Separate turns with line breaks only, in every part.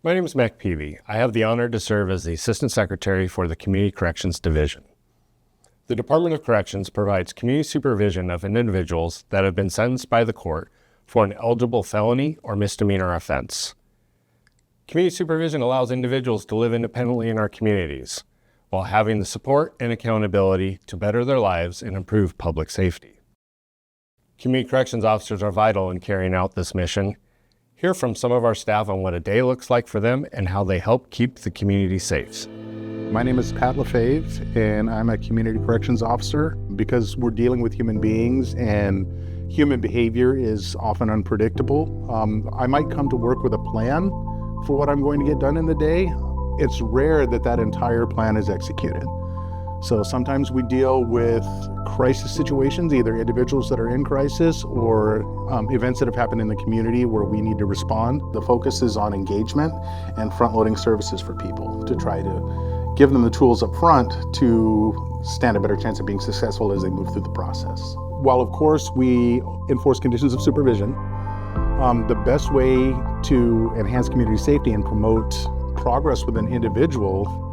My name is Mac Peavy. I have the honor to serve as the Assistant Secretary for the Community Corrections Division. The Department of Corrections provides community supervision of individuals that have been sentenced by the court for an eligible felony or misdemeanor offense. Community supervision allows individuals to live independently in our communities while having the support and accountability to better their lives and improve public safety. Community corrections officers are vital in carrying out this mission. Hear from some of our staff on what a day looks like for them and how they help keep the community safe.
My name is Pat LaFave, and I'm a community corrections officer. Because we're dealing with human beings and human behavior is often unpredictable, I might come to work with a plan for what I'm going to get done in the day. It's rare that that entire plan is executed. So sometimes we deal with crisis situations, either individuals that are in crisis or events that have happened in the community where we need to respond. The focus is on engagement and front-loading services for people to try to give them the tools up front to stand a better chance of being successful as they move through the process. While of course we enforce conditions of supervision, the best way to enhance community safety and promote progress with an individual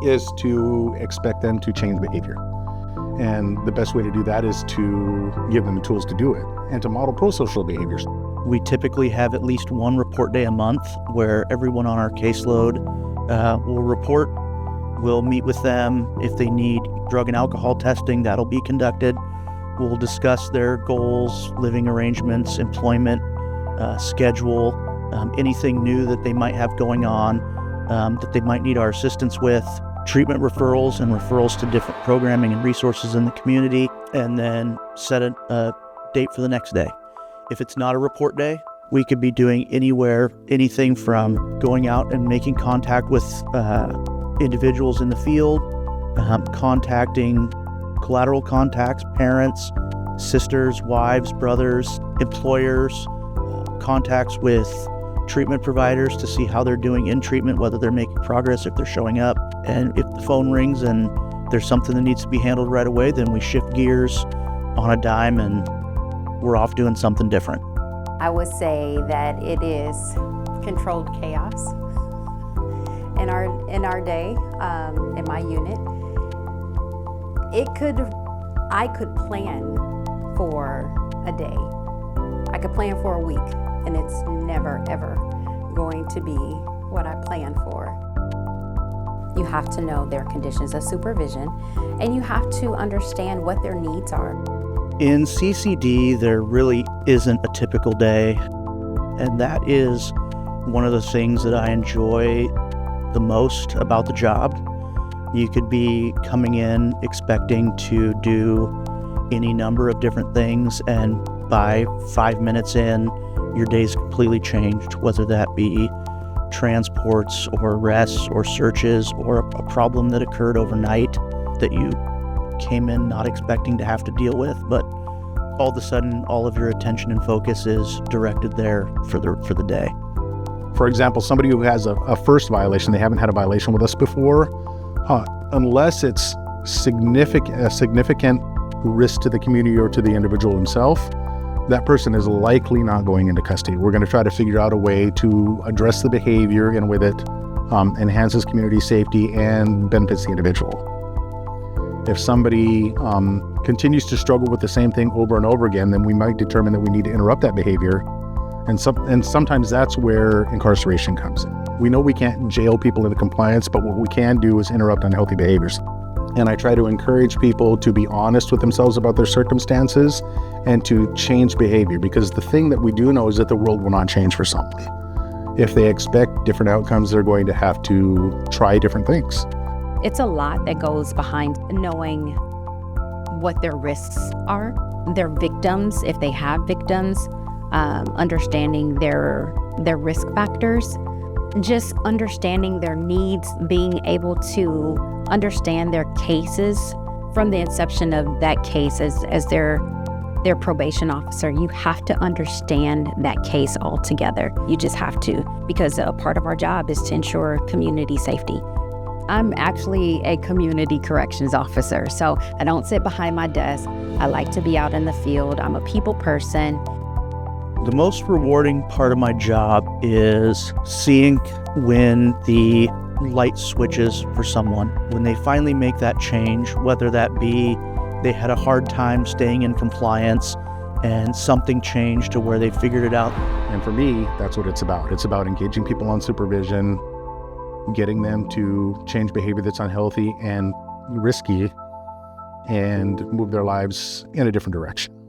is to expect them to change behavior. And the best way to do that is to give them the tools to do it and to model pro-social behaviors.
We typically have at least one report day a month where everyone on our caseload will report. We'll meet with them. If they need drug and alcohol testing, that'll be conducted. We'll discuss their goals, living arrangements, employment, schedule, anything new that they might have going on, that they might need our assistance with, treatment referrals and referrals to different programming and resources in the community, and then set a date for the next day. If it's not a report day, we could be doing anything from going out and making contact with individuals in the field, contacting collateral contacts, parents, sisters, wives, brothers, employers, contacts with treatment providers to see how they're doing in treatment, whether they're making progress, if they're showing up. And if the phone rings and there's something that needs to be handled right away, then we shift gears on a dime and we're off doing something different.
I would say that it is controlled chaos in our day, in my unit. I could plan for a day. I could plan for a week, and it's never, ever going to be what I plan for. You have to know their conditions of supervision, and you have to understand what their needs are.
In CCD, there really isn't a typical day, and that is one of the things that I enjoy the most about the job. You could be coming in expecting to do any number of different things, and by 5 minutes in, your day's completely changed, whether that be transports or arrests or searches or a problem that occurred overnight that you came in not expecting to have to deal with, but all of a sudden all of your attention and focus is directed there for the day.
For example, somebody who has a first violation, they haven't had a violation with us before, unless it's a significant risk to the community or to the individual himself, that person is likely not going into custody. We're going to try to figure out a way to address the behavior in a way that enhances community safety and benefits the individual. If somebody continues to struggle with the same thing over and over again, then we might determine that we need to interrupt that behavior. And sometimes that's where incarceration comes in. We know we can't jail people into compliance, but what we can do is interrupt unhealthy behaviors. And I try to encourage people to be honest with themselves about their circumstances and to change behavior, because the thing that we do know is that the world will not change for somebody. If they expect different outcomes, they're going to have to try different things.
It's a lot that goes behind knowing what their risks are, their victims, if they have victims, understanding their risk factors, just understanding their needs, being able to understand their cases from the inception of that case as their probation officer. You have to understand that case altogether. You just have to, because a part of our job is to ensure community safety. I'm actually a community corrections officer, so I don't sit behind my desk. I like to be out in the field. I'm a people person.
The most rewarding part of my job is seeing when the light switches for someone, when they finally make that change, whether that be they had a hard time staying in compliance and something changed to where they figured it out.
And for me, that's what it's about. It's about engaging people on supervision, getting them to change behavior that's unhealthy and risky, and move their lives in a different direction.